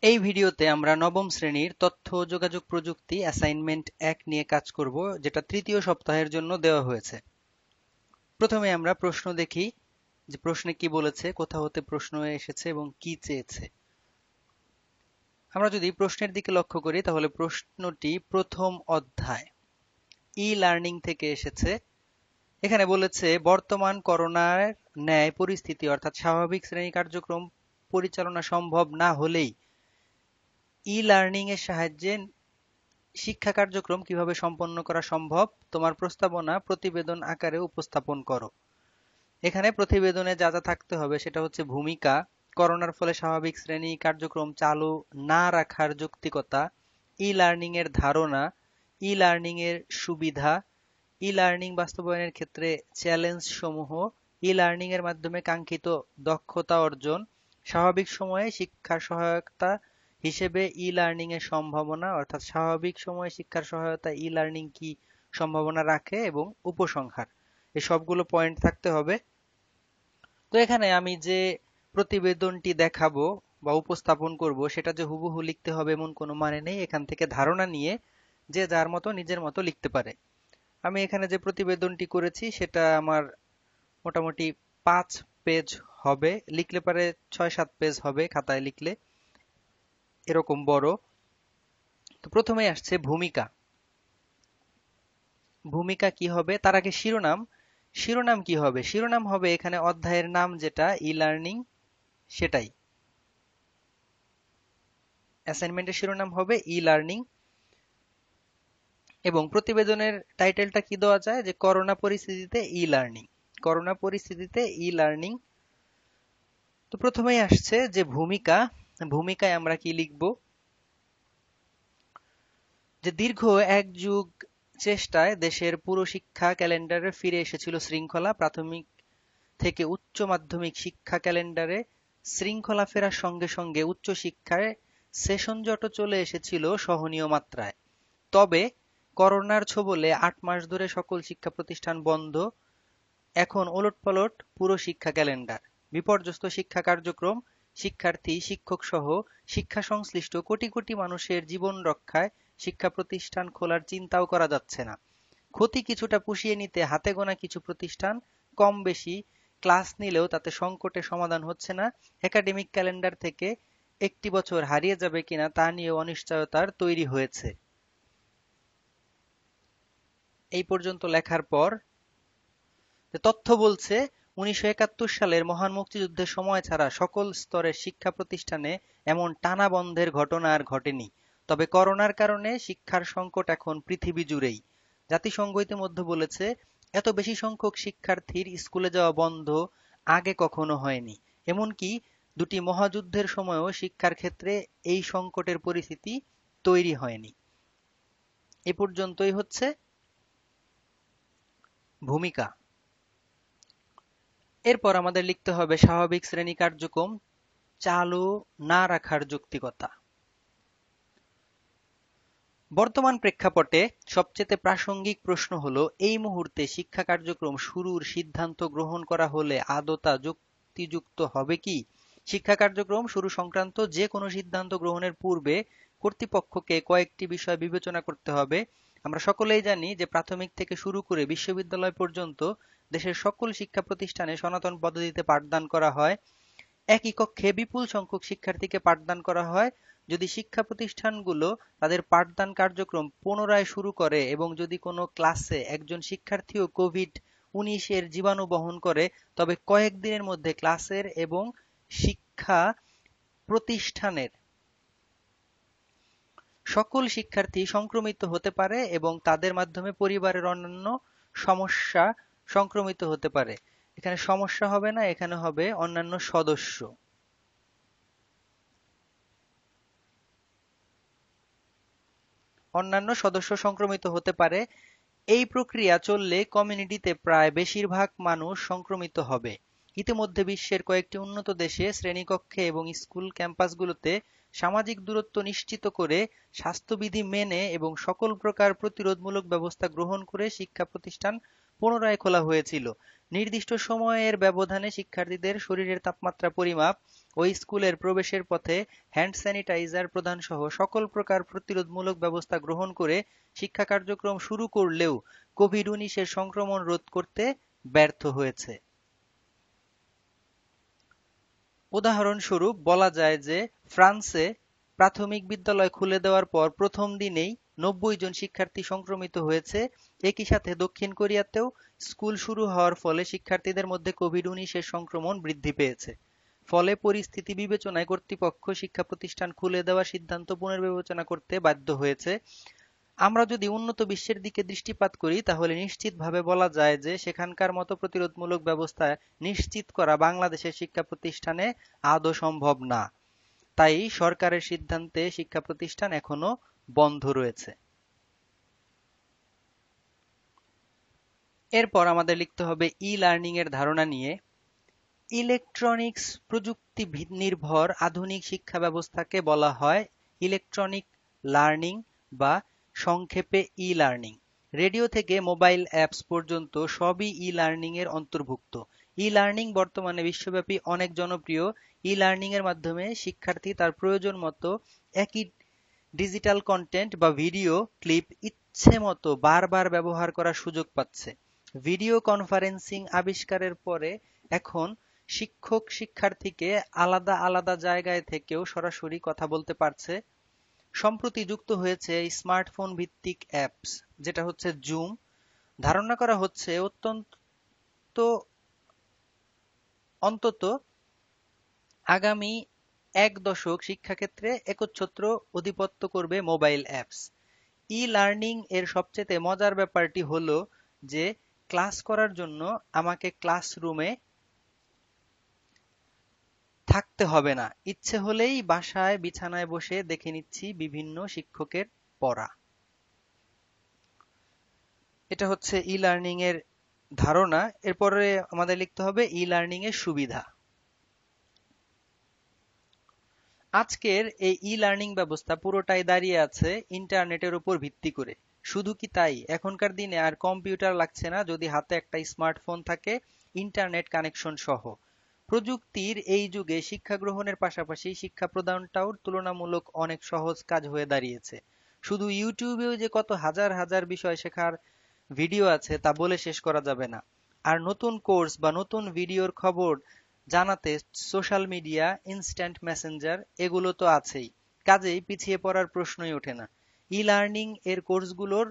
এই ভিডিওতে আমরা নবম শ্রেণীর তথ্য ও যোগাযোগ প্রযুক্তি অ্যাসাইনমেন্ট ১ নিয়ে কাজ করব, যেটা তৃতীয় সপ্তাহের জন্য দেওয়া হয়েছে। প্রথমে আমরা প্রশ্ন দেখি যে প্রশ্নে কি বলেছে, কোথা হতে প্রশ্ন এসেছে এবং কি চেয়েছে। আমরা যদি প্রশ্নের দিকে লক্ষ্য করি তাহলে প্রশ্নটি প্রথম অধ্যায় ই লার্নিং থেকে এসেছে। এখানে বলেছে বর্তমান করোনার ন্যায় পরিস্থিতি অর্থাৎ স্বাভাবিক শ্রেণী কার্যক্রম পরিচালনা সম্ভব না হলেই ই লার্নিং এর সাহায্যে শিক্ষা কার্যক্রম কিভাবে সম্পন্ন করা সম্ভব, তোমার প্রস্তাবনা প্রতিবেদন আকারে উপস্থাপন করো। এখানে প্রতিবেদনে যা যা থাকতে হবে সেটা হচ্ছে ভূমিকা, করোনার ফলে স্বাভাবিক শ্রেণী কার্যক্রম চালু না রাখার যৌক্তিকতা, ই লার্নিং এর ধারণা, ই লার্নিং এর সুবিধা, ই লার্নিং বাস্তবায়নের ক্ষেত্রে চ্যালেঞ্জ সমূহ, ই লার্নিং এর মাধ্যমে কাঙ্ক্ষিত দক্ষতা অর্জন, স্বাভাবিক সময়ে শিক্ষার সহায়তা হিসেবে ই লার্নিং এর সম্ভাবনা অর্থাৎ স্বাভাবিক সময়ে শিক্ষার সহায়তা ই লার্নিং কি সম্ভাবনা রাখে এবং উপসংহার। এই সবগুলো পয়েন্ট থাকতে হবে। তো এখানে আমি যে প্রতিবেদনটি দেখাবো বা উপস্থাপন করব সেটা যে হুবহু লিখতে হবে এমন কোনো মানে নেই। এখান থেকে ধারণা নিয়ে যে যার মতো নিজের মতো লিখতে পারে। আমি এখানে যে প্রতিবেদনটি করেছি সেটা আমার মোটামুটি 5 পেজ হবে, লিখলে পারে 6-7 পেজ হবে খাতায় লিখলে, এরকম বড়। তো প্রথমেই আসছে ভূমিকা। ভূমিকা কি হবে তার আগে শিরোনাম। শিরোনাম কি হবে? শিরোনাম হবে এখানে অধ্যায়ের নাম যেটা ই লার্নিং, সেটাই। অ্যাসাইনমেন্টের শিরোনাম হবে ই লার্নিং এবং প্রতিবেদনের টাইটেলটা কি দেওয়া যায় যে করোনা পরিস্থিতিতে ই লার্নিং। করোনা পরিস্থিতিতে ই লার্নিং। তো প্রথমেই আসছে যে ভূমিকা। ভূমিকায় আমরা কি লিখব? যে দীর্ঘ এক যুগ চেষ্টায় দেশের পুরো শিক্ষা ক্যালেন্ডারে ফিরে এসেছিল শৃঙ্খলা। প্রাথমিক থেকে উচ্চ মাধ্যমিক শিক্ষা ক্যালেন্ডারে শৃঙ্খলা ফেরার সঙ্গে সঙ্গে উচ্চ শিক্ষায় সেশন জটও চলে এসেছিল সহনীয় মাত্রায়। তবে করোনার ছোবলে ৮ মাস ধরে সকল শিক্ষা প্রতিষ্ঠান বন্ধ। এখন ওলটপালট পুরো শিক্ষা ক্যালেন্ডার। বিপর্যস্ত শিক্ষা কার্যক্রম, শিক্ষার্থী, শিক্ষক সহ শিক্ষা সংশ্লিষ্ট কোটি কোটি মানুষের জীবন রক্ষায় শিক্ষা প্রতিষ্ঠান খোলার চিন্তাও করা যাচ্ছে না। ক্ষতি কিছুটা পুষিয়ে নিতে হাতে গোনা কিছু প্রতিষ্ঠান কম বেশি ক্লাস নিলেও তাতে সংকটের সমাধান হচ্ছে না। একাডেমিক ক্যালেন্ডার থেকে একটি বছর হারিয়ে যাবে কিনা তা নিয়েও অনিশ্চয়তার তৈরি হয়েছে। এই পর্যন্ত লেখার পর তথ্য বলছে ১৯৭১ সালের মহান মুক্তিযুদ্ধের সময় ছাড়া সকল স্তরের শিক্ষা প্রতিষ্ঠানে এমন টানা বন্ধের ঘটনা আর ঘটেনি। তবে করোনার কারণে শিক্ষার সংকট এখন পৃথিবী জুড়েই। জাতিসংঘ ইতিমধ্যে বলেছে এত বেশি সংখ্যক শিক্ষার্থীর স্কুলে যাওয়া বন্ধ আগে কখনো হয়নি। এমনকি দুটি মহাযুদ্ধের সময়ও শিক্ষার ক্ষেত্রে এই সংকটের পরিস্থিতি তৈরি হয়নি। এ পর্যন্তই হচ্ছে ভূমিকা। এরপর আমাদের লিখতে হবে স্বাভাবিক শ্রেণী কার্যক্রম চালু না রাখার যৌক্তিকতা। বর্তমান প্রেক্ষাপটে সবচেয়ে প্রাসঙ্গিক প্রশ্ন হলো এই মুহূর্তে শিক্ষা কার্যক্রম শুরুর সিদ্ধান্ত গ্রহণ করা হলে আদৌ তা যুক্তিযুক্ত হবে কি? শিক্ষা কার্যক্রম শুরু সংক্রান্ত যে কোনো সিদ্ধান্ত গ্রহণের পূর্বে কর্তৃপক্ষকে কয়েকটি বিষয় বিবেচনা করতে হবে। আমরা সকলেই জানি যে প্রাথমিক থেকে শুরু করে বিশ্ববিদ্যালয় পর্যন্ত দেশের সকল শিক্ষা প্রতিষ্ঠানে সনাতন পদ্ধতিতে পাঠদান করা হয়। একই কক্ষে বিপুল সংখ্যক শিক্ষার্থীকে পাঠদান করা হয়। যদি শিক্ষা প্রতিষ্ঠানগুলো তাদের পাঠদান কার্যক্রম পুনরায় শুরু করে এবং যদি কোনো ক্লাসে একজন শিক্ষার্থীও কোভিড-১৯ এর জীবাণু বহন করে, তবে কয়েকদিনের মধ্যে ক্লাসের এবং শিক্ষা প্রতিষ্ঠানের সকল শিক্ষার্থী সংক্রমিত হতে পারে এবং তাদের মাধ্যমে পরিবারের অন্যান্য সমস্যা সংক্রমিত হতে পারে। এখানে সমস্যা হবে না, এখানে হবে অন্যান্য সদস্য। অন্যান্য সদস্য সংক্রমিত হতে পারে। এই প্রক্রিয়া চললে কমিউনিটিতে প্রায় বেশিরভাগ মানুষ সংক্রমিত হবে। ইতিমধ্যে বিশ্বের কয়েকটি উন্নত দেশে শ্রেণীকক্ষে এবং স্কুল ক্যাম্পাসগুলোতে সামাজিক দূরত্ব নিশ্চিত করে স্বাস্থ্যবিধি মেনে এবং সকল প্রকার প্রতিরোধমূলক ব্যবস্থা গ্রহণ করে শিক্ষা প্রতিষ্ঠান পুনরায় খোলা হয়েছিল। নির্দিষ্ট সময়ের ব্যবধানে শিক্ষার্থীদের শরীরের তাপমাত্রা পরিমাপ, ওই স্কুলের প্রবেশের পথে হ্যান্ড স্যানিটাইজার প্রদান সহ সকল প্রকার প্রতিরোধমূলক ব্যবস্থা গ্রহণ করে শিক্ষা কার্যক্রম শুরু করলেও কোভিড-19 সংক্রমণ রোধ করতে ব্যর্থ হয়েছে। উদাহরণস্বরূপ বলা যায় যে ফ্রান্সে প্রাথমিক বিদ্যালয় খুলে দেওয়ার পর প্রথম দিনেই ৯০ জন শিক্ষার্থী সংক্রমিত হয়েছে। একই সাথে দক্ষিণ কোরিয়াতেও স্কুল শুরু হওয়ার ফলে শিক্ষার্থীদের মধ্যে কোভিড-19 সংক্রমণ বৃদ্ধি পেয়েছে। ফলে পরিস্থিতি বিবেচনায় কর্তৃপক্ষ শিক্ষা প্রতিষ্ঠান খুলে দেওয়ার সিদ্ধান্ত পুনর্বিবেচনা করতে বাধ্য হয়েছে। আমরা যদি উন্নত বিশ্বের দিকে দৃষ্টিপাত করি তাহলে নিশ্চিতভাবে বলা যায় যে সেখানকার মতো প্রতিরোধমূলক ব্যবস্থা নিশ্চিত করা বাংলাদেশের শিক্ষা প্রতিষ্ঠানে আদৌ সম্ভব না। তাই সরকারের সিদ্ধান্তে শিক্ষা প্রতিষ্ঠান এখনো বন্ধ রয়েছে। এরপর আমাদের লিখতে হবে ই-লার্নিং এর ধারণা নিয়ে। ইলেকট্রনিক্স প্রযুক্তি নির্ভর আধুনিক শিক্ষা ব্যবস্থাকে বলা হয় ইলেকট্রনিক লার্নিং বা সংক্ষেপে ই-লার্নিং। রেডিও থেকে মোবাইল অ্যাপস পর্যন্ত সবই ই-লার্নিং এর অন্তর্ভুক্ত। ই-লার্নিং বর্তমানে বিশ্বব্যাপী অনেক জনপ্রিয়। ই-লার্নিং এর মাধ্যমে শিক্ষার্থী তার প্রয়োজন মতো একই ডিজিটাল কন্টেন্ট বা ভিডিও ক্লিপ ইচ্ছে মতো বারবার ব্যবহার করার সুযোগ পাচ্ছে। ভিডিও কনফারেন্সিং আবিষ্কারের পরে এখন শিক্ষক শিক্ষার্থীকে আলাদা আলাদা জায়গায় থেকেও সরাসরি কথা বলতে পারছে। সম্প্রতি যুক্ত হয়েছে স্মার্টফোন ভিত্তিক অ্যাপস, যেটা হচ্ছে জুম। ধারণা করা হচ্ছে অন্তত আগামী ১ দশক শিক্ষাক্ষেত্রে একচ্ছত্র আধিপত্য করবে মোবাইল অ্যাপস। ই-লার্নিং এর সবচেয়ে মজার ব্যাপারটি হলো যে ক্লাস করার জন্য আমাকে ক্লাসরুমে থাকতে হবে না, ইচ্ছে হলেই বাসায় বিছানায় বসে দেখে নিচ্ছি বিভিন্ন শিক্ষকের পড়া। এটা হচ্ছে ই-লার্নিং এর ধারণা। এরপরে আমাদের লিখতে হবে ই-লার্নিং এর সুবিধা। আজকের এই ই-লার্নিং ব্যবস্থা পুরোটাই দাঁড়িয়ে আছে ইন্টারনেটের উপর ভিত্তি করে। শুধু কি তাই, এখনকার দিনে আর কম্পিউটার লাগছে না যদি হাতে একটা স্মার্টফোন থাকে ইন্টারনেট কানেকশন সহ। প্রযুক্তির এই যুগে শিক্ষা গ্রহণের পাশাপাশি শিক্ষা প্রদানটাও তুলনামূলক অনেক সহজ কাজ হয়ে দাঁড়িয়েছে। শুধু ইউটিউবেও যে কত হাজার হাজার বিষয় শেখার ভিডিও আছে তা বলে শেষ করা যাবে না। আর নতুন কোর্স বা নতুন ভিডিওর খবর জানাতে সোশ্যাল মিডিয়া, ইনস্ট্যান্ট মেসেঞ্জার এগুলো তো আছেই। কাজেই পিছিয়ে পড়ার প্রশ্নই ওঠে না। ই-লার্নিং এর কোর্সগুলোর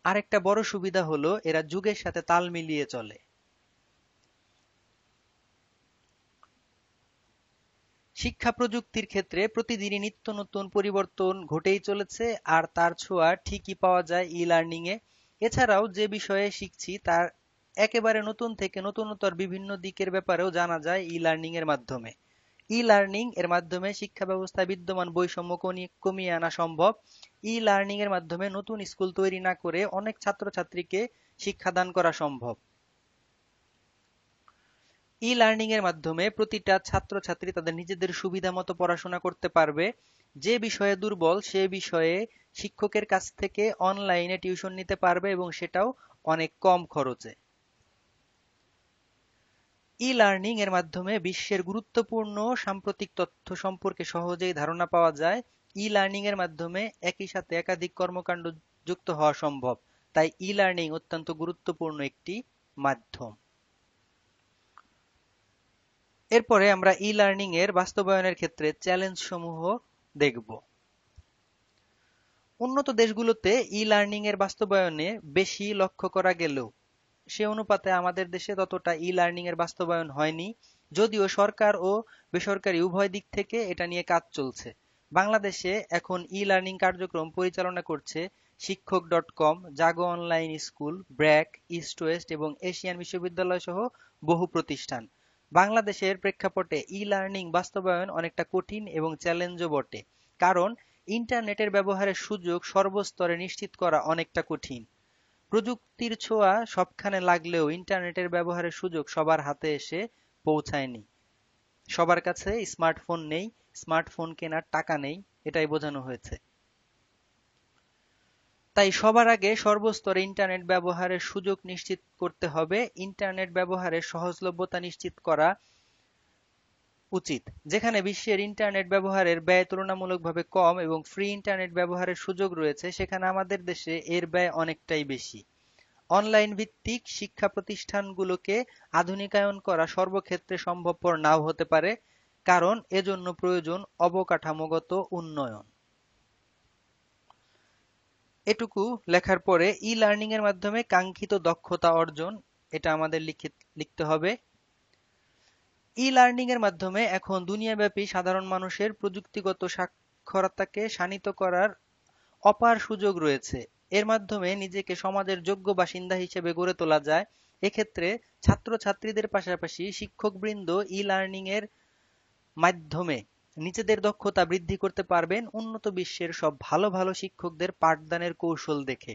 আরেকটা বড় সুবিধা হলো এরা যুগের সাথে তাল মিলিয়ে চলে। শিক্ষা প্রযুক্তির ক্ষেত্রে প্রতিদিনই নিত্য নতুন পরিবর্তন ঘটেই চলেছে, আর তার ছোঁয়া ঠিকই পাওয়া যায় ই-লার্নিং এ। এছাড়াও যে বিষয়ে শিখছি তার একেবারে নতুন থেকে নতুনতর বিভিন্ন দিকের ব্যাপারেও জানা যায় ই-লার্নিং এর মাধ্যমে। ই-লার্নিং এর মাধ্যমে শিক্ষা ব্যবস্থায় বিদ্যমান বৈষম্য কমিয়ে আনা সম্ভব। ই-লার্নিং এর মাধ্যমে নতুন স্কুল তৈরি না করে অনেক ছাত্রছাত্রীকে শিক্ষাদান করা সম্ভব। ই-লার্নিং এর মাধ্যমে প্রতিটা ছাত্রছাত্রী তাদের নিজেদের সুবিধা মতো পড়াশোনা করতে পারবে। যে বিষয়ে দুর্বল সে বিষয়ে শিক্ষকের কাছ থেকে অনলাইনে টিউশন নিতে পারবে এবং সেটাও অনেক কম খরচে। ই-লার্নিং এর মাধ্যমে বিশ্বের গুরুত্বপূর্ণ সাম্প্রতিক তথ্য সম্পর্কে সহজেই ধারণা পাওয়া যায়। ই-লার্নিং এর মাধ্যমে একই সাথে একাধিক কর্মকাণ্ড যুক্ত হওয়া সম্ভব। তাই ই-লার্নিং অত্যন্ত গুরুত্বপূর্ণ একটি মাধ্যম। এরপরে আমরা ই-লার্নিং এর বাস্তবায়নের ক্ষেত্রে চ্যালেঞ্জ সমূহ দেখব। উন্নত দেশগুলোতে ই-লার্নিং এর বাস্তবায়নে বেশি লক্ষ্য করা গেলেও সে অনুপাতে আমাদের দেশে ততটা ই-লার্নিং এর বাস্তবায়ন হয়নি, যদিও সরকার ও বেসরকারি উভয় দিক থেকে এটা নিয়ে কাজ চলছে। বাংলাদেশে এখন ই-লার্নিং কার্যক্রম পরিচালনা করছে Shikkhok com, Jaago online school, BRAC, East West এবং এশিয়ান বিশ্ববিদ্যালয় সহ বহু প্রতিষ্ঠান। বাংলাদেশের প্রেক্ষাপটে ই-লার্নিং বাস্তবায়ন অনেকটা কঠিন এবং চ্যালেঞ্জও বটে, কারণ ইন্টারনেটের ব্যবহারের সুযোগ সর্বস্তরে নিশ্চিত করা অনেকটা কঠিন। প্রযুক্তির ছোঁয়া সবখানে লাগলেও ইন্টারনেটের ব্যবহারের সুযোগ সবার হাতে এসে পৌঁছায়নি। সবার কাছে স্মার্টফোন নেই, স্মার্টফোন কেনার টাকা নেই, এটাই বোঝানো হয়েছে। তাই সবার আগে সর্বস্তরে ইন্টারনেট ব্যবহারের সুযোগ নিশ্চিত করতে হবে। ইন্টারনেট ব্যবহারের সহজলভ্যতা নিশ্চিত করা উচিত। যেখানে বিশ্বের ইন্টারনেট ব্যবহারের ব্যয় তুলনামূলকভাবে কম এবং ফ্রি ইন্টারনেট ব্যবহারের সুযোগ রয়েছে, সেখানে আমাদের দেশে এর ব্যয় অনেকটাই বেশি। অনলাইন ভিত্তিক শিক্ষা প্রতিষ্ঠানগুলোকে আধুনিকায়ন করা সর্বক্ষেত্রে সম্ভবপর নাও হতে পারে, কারণ এজন্য প্রয়োজন অবকাঠামোগত উন্নয়ন। এটুকু লেখার পরে ই লার্নিং এর মাধ্যমে কাঙ্ক্ষিত দক্ষতা অর্জন, এটা আমাদের লিখতে হবে। ই লার্নিং এর মাধ্যমে এখন দুনিয়াব্যাপী সাধারণ মানুষের প্রযুক্তিগত সাক্ষরতাকে শাণিত করার অপার সুযোগ রয়েছে। এর মাধ্যমে নিজেকে সমাজের যোগ্য বাসিন্দা হিসেবে গড়ে তোলা যায়। এক্ষেত্রে ছাত্রছাত্রীদের পাশাপাশি শিক্ষকবৃন্দ ই লার্নিং এর মাধ্যমে নিজেদের দক্ষতা বৃদ্ধি করতে পারবেন উন্নত বিশ্বের সব ভালো ভালো শিক্ষকদের পাঠদানের কৌশল দেখে।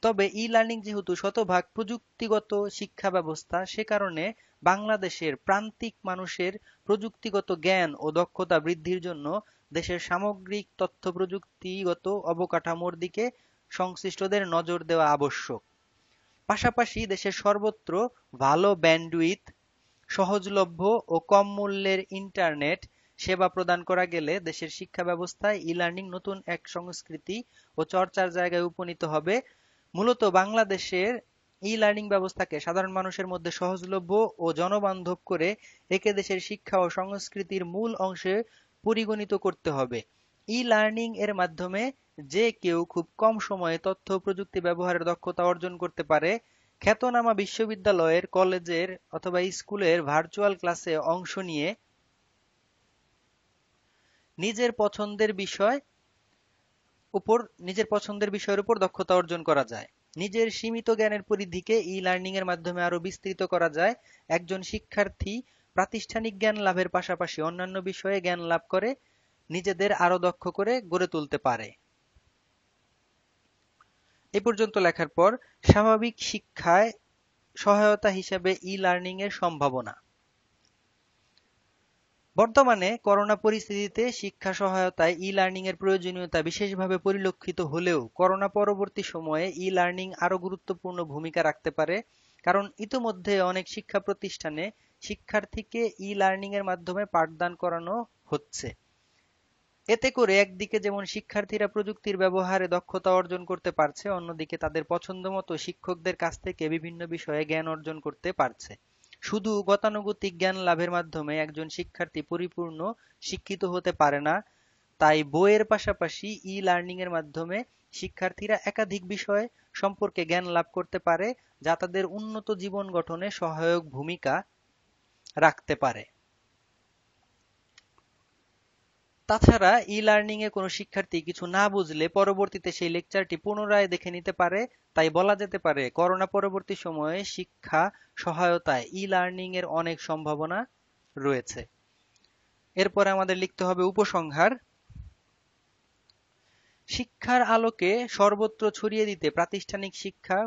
তবে ই লার্নিং যেহেতু শতভাগ প্রযুক্তিগত শিক্ষা ব্যবস্থা, সে কারণে বাংলাদেশের প্রান্তিক মানুষের প্রযুক্তিগত জ্ঞান ও দক্ষতা বৃদ্ধির জন্য দেশের সামগ্রিক তথ্য প্রযুক্তিগত অবকাঠামোর দিকে সংশ্লিষ্টদের নজর দেওয়া আবশ্যক। পাশাপাশি দেশের সর্বত্র ভালো ব্যান্ডউইথ, সহজলভ্য ও কম মূল্যের ইন্টারনেট সেবা প্রদান করা গেলে দেশের শিক্ষা ব্যবস্থায় ই লার্নিং নতুন এক সংস্কৃতি ও চর্চার জায়গায় উপনীত হবে। মূলত বাংলাদেশের ই লার্নিং ব্যবস্থাকে সাধারণ মানুষের মধ্যে সহজলভ্য ও জনবান্ধব করে একে দেশের শিক্ষা ও সংস্কৃতির মূল অংশে পরিগণিত করতে হবে। ই লার্নিং এর মাধ্যমে যে কেউ খুব কম সময়ে তথ্য প্রযুক্তি ব্যবহারের দক্ষতা অর্জন করতে পারে। খ্যাতনামা বিশ্ববিদ্যালয়ের, কলেজের অথবা স্কুলের ভার্চুয়াল ক্লাসে অংশ নিয়ে নিজের পছন্দের বিষয়ের উপর দক্ষতা অর্জন করা যায়। নিজের সীমিত জ্ঞানের পরিধিকে ই লার্নিং এর মাধ্যমে আরো বিস্তৃত করা যায়। একজন শিক্ষার্থী প্রাতিষ্ঠানিক জ্ঞান লাভের পাশাপাশি অন্যান্য বিষয়ে জ্ঞান লাভ করে নিজেদের আরো দক্ষ করে গড়ে তুলতে পারে। এ পর্যন্ত লেখার পর স্বাভাবিক শিক্ষায় সহায়তা হিসেবে ই লার্নিং এর সম্ভাবনা। বর্তমানে করোনা পরিস্থিতিতে শিক্ষা সহায়তায় ই লার্নিং এর প্রয়োজনীয়তা বিশেষভাবে পরিলক্ষিত হলেও করোনা পরবর্তী সময়ে ই লার্নিং আরো গুরুত্বপূর্ণ ভূমিকা রাখতে পারে, কারণ ইতোমধ্যে অনেক শিক্ষা প্রতিষ্ঠানে শিক্ষার্থীকে ই লার্নিং এর মাধ্যমে পাঠদান করানো হচ্ছে। এতে করে একদিকে যেমন শিক্ষার্থীরা প্রযুক্তির ব্যবহারে দক্ষতা অর্জন করতে পারছে, অন্যদিকে তাদের পছন্দমতো শিক্ষকদের কাছ থেকে বিভিন্ন বিষয়ে জ্ঞান অর্জন করতে পারছে। শুধু গতানুগতিক জ্ঞান লাভের মাধ্যমে একজন শিক্ষার্থী পরিপূর্ণ শিক্ষিত হতে পারে না। তাই বইয়ের পাশাপাশি ই লার্নিং এর মাধ্যমে শিক্ষার্থীরা একাধিক বিষয় সম্পর্কে জ্ঞান লাভ করতে পারে, যা তাদের উন্নত জীবন গঠনে সহায়ক ভূমিকা রাখতে পারে। তাছাড়া ই লার্নিং এ কোনো শিক্ষার্থী কিছু না বুঝলে পরবর্তীতে সেই লেকচারটি পুনরায় দেখে নিতে পারে। তাই বলা যেতে পারে করোনা পরবর্তী সময়ে শিক্ষা সহায়তায় ই লার্নিং এর অনেক সম্ভাবনা রয়েছে। এরপরে আমাদের লিখতে হবে উপসংহার। শিক্ষার আলোকে সর্বত্র ছড়িয়ে দিতে প্রাতিষ্ঠানিক শিক্ষা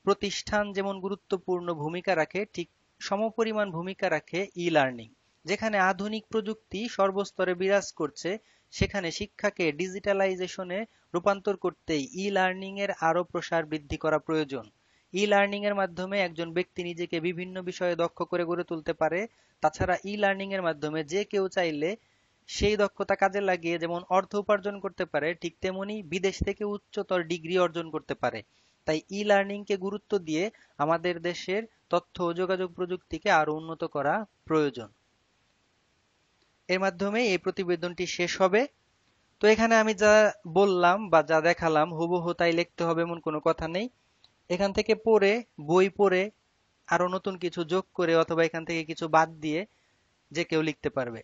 প্রতিষ্ঠান যেমন গুরুত্বপূর্ণ ভূমিকা রাখে, ঠিক সমপরিমাণ ভূমিকা রাখে ই লার্নিং। যেখানে আধুনিক প্রযুক্তি সর্বস্তরে বিরাজ করছে, সেখানে শিক্ষাকে ডিজিটালাইজেশনে রূপান্তর করতেই ই লার্নিং এর আরো প্রসার বৃদ্ধি করা প্রয়োজন। ই লার্নিং এর মাধ্যমে একজন ব্যক্তি নিজেকে বিভিন্ন বিষয়ে দক্ষ করে গড়ে তুলতে পারে। তাছাড়া ই লার্নিং এর মাধ্যমে যে কেউ চাইলে সেই দক্ষতা কাজে লাগিয়ে যেমন অর্থ উপার্জন করতে পারে, ঠিক তেমনি বিদেশ থেকে উচ্চতর ডিগ্রি অর্জন করতে পারে। তাই ই লার্নিং কে গুরুত্ব দিয়ে আমাদের দেশের তথ্য ও যোগাযোগ প্রযুক্তিকে আরো উন্নত করা প্রয়োজন। এর মাধ্যমে এই প্রতিবেদনটি শেষ হবে। তো এখানে আমি যা বললাম বা যা দেখালাম হুবহু তাই লিখতে হবে এমন কোনো কথা নেই। এখান থেকে বই পড়ে আরো নতুন কিছু যোগ করে অথবা এখান থেকে কিছু বাদ দিয়ে যে কেউ লিখতে পারবে।